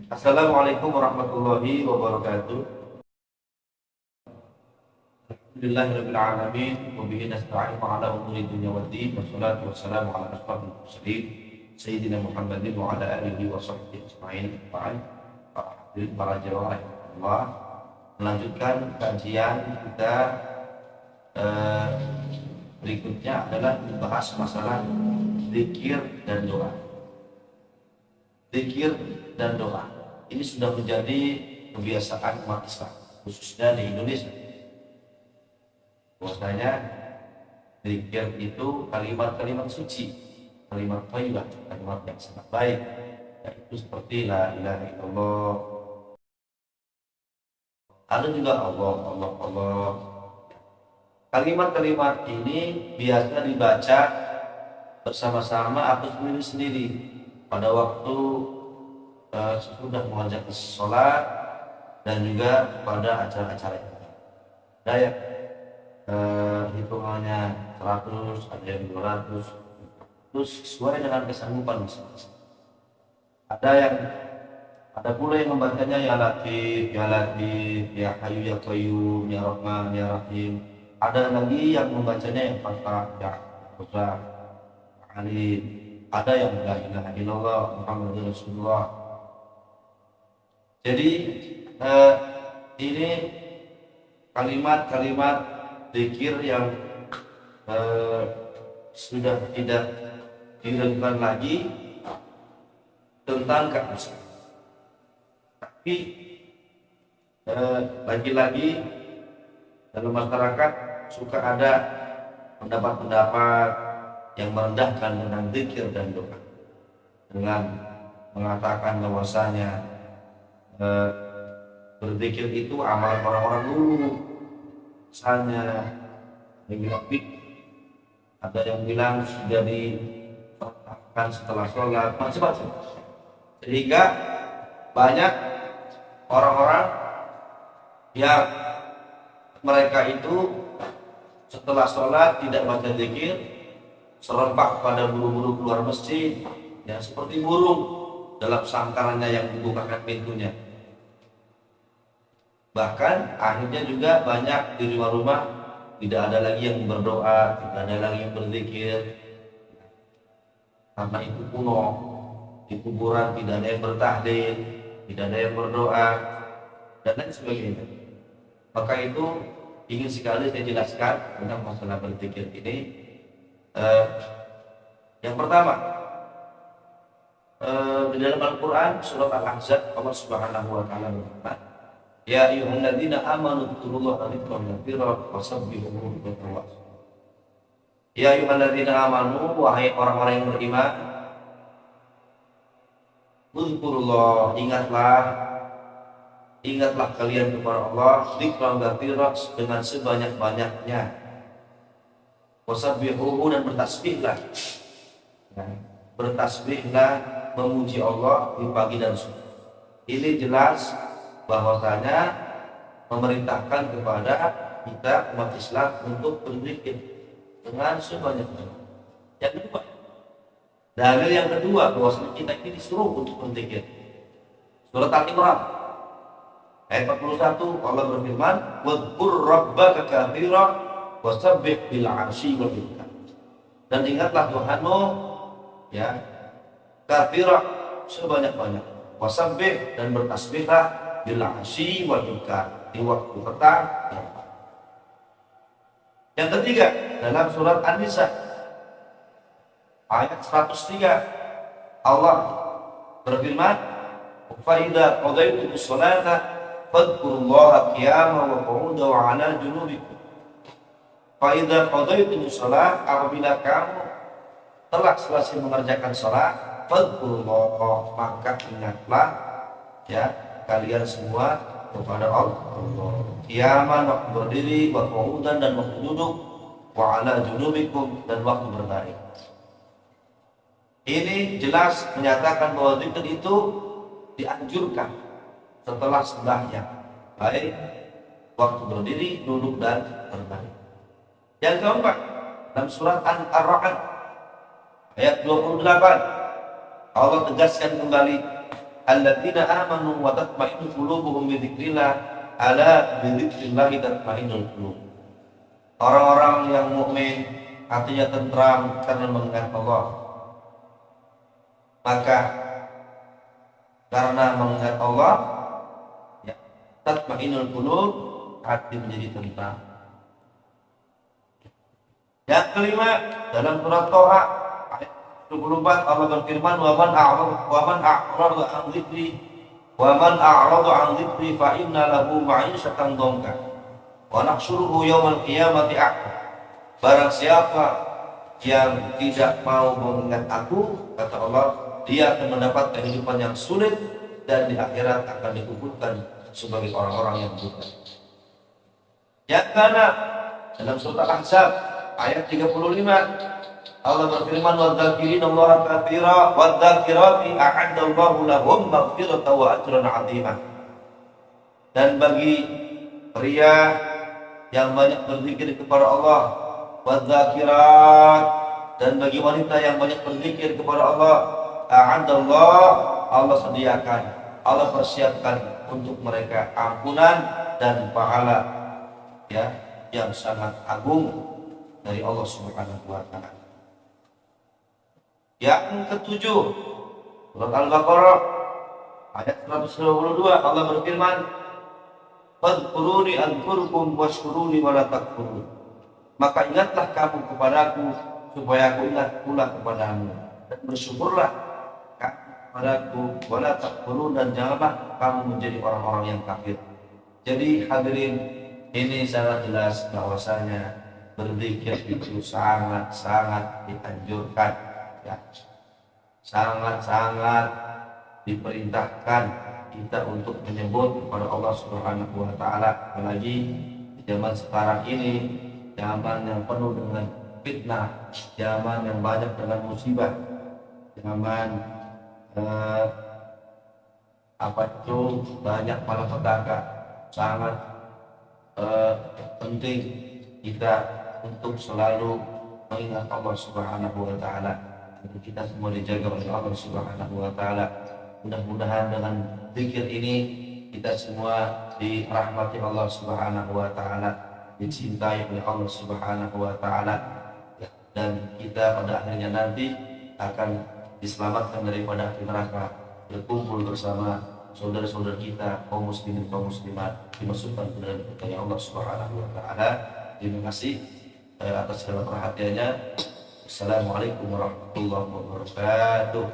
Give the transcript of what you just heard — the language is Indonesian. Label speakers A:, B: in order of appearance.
A: Assalamualaikum warahmatullahi wabarakatuh. Alhamdulillahirabbil alamin wa bihi nasta'inu ala umuri dunya waddin wassalatu wassalamu ala asyrofil mursalin sayyidina Muhammadin wa ala alihi wa sahbihi ajma'in. Para jemaah Allah, melanjutkan kajian kita berikutnya adalah membahas masalah zikir dan doa. Zikir dan doa ini sudah menjadi kebiasaan umat Islam, khususnya di Indonesia. Bahwasanya zikir itu kalimat-kalimat suci, kalimat thayyibah, kalimat yang sangat baik, yaitu seperti la ilaha illallah. Ada juga Allah, Allah, Allah. Kalimat-kalimat ini biasa dibaca bersama-sama atau sendiri-sendiri pada waktu sudah mengajak sholat dan juga pada acara-acara ini. Ada yang hitungannya 100, ada yang 200, terus sesuai dengan kesanggupan masing-masing. Ada pula yang membacanya ya Latif, ya Latif, ya Hayyu ya Qayyum, ya Rahman, ya Rahim. Ada lagi yang membacanya yang Fatah, ya Razak, ya Alim. Ada yang la ilaha illallah Muhammadur Rasulullah. Jadi ini kalimat-kalimat zikir yang sudah tidak diragukan lagi tentang keabsahan. Tapi lagi-lagi dalam masyarakat suka ada pendapat-pendapat yang merendahkan tentang zikir dan doa dengan mengatakan bahwasanya berzikir itu amalan orang-orang dulu. Misalnya yang bilang ada yang bilang sudah difatahkan setelah sholat, macam-macam. Sehingga banyak orang-orang yang mereka itu setelah sholat tidak baca zikir, serempak pada buru-buru keluar masjid, ya seperti burung dalam sangkarannya yang dibukakan pintunya. Bahkan akhirnya juga banyak di rumah-rumah tidak ada lagi yang berdoa, tidak ada lagi yang berzikir, karena itu kuno. Di kuburan tidak ada yang bertahlil, tidak ada yang berdoa, dan lain sebagainya. Maka itu ingin sekali saya jelaskan tentang masalah berzikir ini. Yang pertama, di dalam Al-Quran surat Al-Ahzab Allah Subhanahu wa taala berfirman, ya ayyuhalladzina amanu dzkurullaha dzikran katsiran wasabbihuhu bukratan wa asila. Ya ayyuhalladzina amanu, wahai orang-orang yang beriman, dzkurullah, ingatlah kalian kepada Allah dzikran katsiran, dengan sebanyak-banyaknya, wasabbihuhu, dan bertasbihlah. Bertasbihlah, memuji Allah di pagi dan sore. Ini jelas bahwasanya memerintahkan kepada kita umat Islam untuk berzikir dengan sebanyak-banyaknya. Yang kedua, dalil yang kedua bahwasanya kita ini disuruh untuk berzikir. Surat Al-Imran ayat 41 Allah berfirman, wadhkur rabbaka katsiran wasabbih bil 'ashyi wal ibkar. Dan ingatlah Tuhanmu, ya, katsiran, sebanyak-banyak, wasabbih, dan bertasbihlah bil 'ashyi wal ibkar, di waktu petang dan pagi. Yang ketiga, dalam surat An-Nisa ayat 103 Allah berfirman, fa idza qadaytumus sholata fadhkurullaha qiyaman wa qu'udan wa 'ala junubikum. Fa idza qadaytumus shalah, apabila kamu telah selesai mengerjakan sholat, fadhkurullah, maka ingatlah, ya, kalian semua kepada Allah. Qiyaman, waktu berdiri, wa qu'udan, dan waktu duduk, wa 'ala junubikum, dan waktu berbaring. Ini jelas menyatakan bahwa zikir itu dianjurkan setelah sembahyang, baik waktu berdiri, duduk, dan berbaring. Yang keempat, dalam surat Ar-Ra'd ayat 28 Allah tegaskan kembali, alladzina amanu wa tatma'innu qulubuhum bi dzikrillah, ala bi dzikrillah tatma'innul qulub. Orang-orang yang mukmin hatinya tentram karena mengingat Allah. Maka karena mengingat Allah, ya, tatma'innul qulub, hati menjadi tentram. Yang kelima, dalam surat Thaha ayat 24 Allah berfirman, wa man a'rada an dzikri fa inna lahu ma'isyatan dhanka wa nahsyuruhu yaumal qiyamati a'ma. Barang siapa yang tidak mau mengingat aku, kata Allah, dia akan mendapat kehidupan yang sulit dan di akhirat akan dikuburkan sebagai orang-orang yang buta. Yang keenam, dalam surat Al-Ahzab ayat 35 Allah berfirman, wadzakirina Allaha katsira wadzakirati a'addallahu lahum maghfiratan wa ajran 'azima. Dan bagi pria yang banyak berzikir kepada Allah, wadzakirat, dan bagi wanita yang banyak berzikir kepada Allah, a'addallah, Allah sediakan, Allah persiapkan untuk mereka ampunan dan pahala, ya, yang sangat agung dari Allah Subhanahu wa taala. Yang ketujuh, surat Al-Baqarah ayat 122 Allah berfirman, fadhkuruni adhkurkum washkuruni wa la takfurun. Maka ingatlah kamu kepadaku supaya aku ingat pula kepadamu, dan bersyukurlah kepadaku wa la takfurun, dan janganlah kamu menjadi orang-orang yang kafir. Jadi hadirin, ini sangat jelas bahwasanya berzikir itu sangat-sangat dianjurkan, ya. Sangat-sangat diperintahkan kita untuk menyebut kepada Allah Subhanahu wa taala, apalagi di zaman sekarang ini, zaman yang penuh dengan fitnah, zaman yang banyak dengan musibah, zaman banyak malapetaka. Sangat penting kita untuk selalu mengingat Allah Subhanahu wa taala. Kita semua dijaga oleh Allah Subhanahu wa taala. Mudah-mudahan dengan zikir ini kita semua dirahmati Allah Subhanahu wa taala, dicintai oleh Allah Subhanahu wa taala, ya, dan kita pada akhirnya nanti akan diselamatkan daripada api neraka, berkumpul bersama saudara-saudara kita kaum muslimin kaum muslimat, dimasukkan ke dalam surga Allah Subhanahu wa taala. Terima kasih atas segala perhatiannya. Assalamualaikum warahmatullahi wabarakatuh.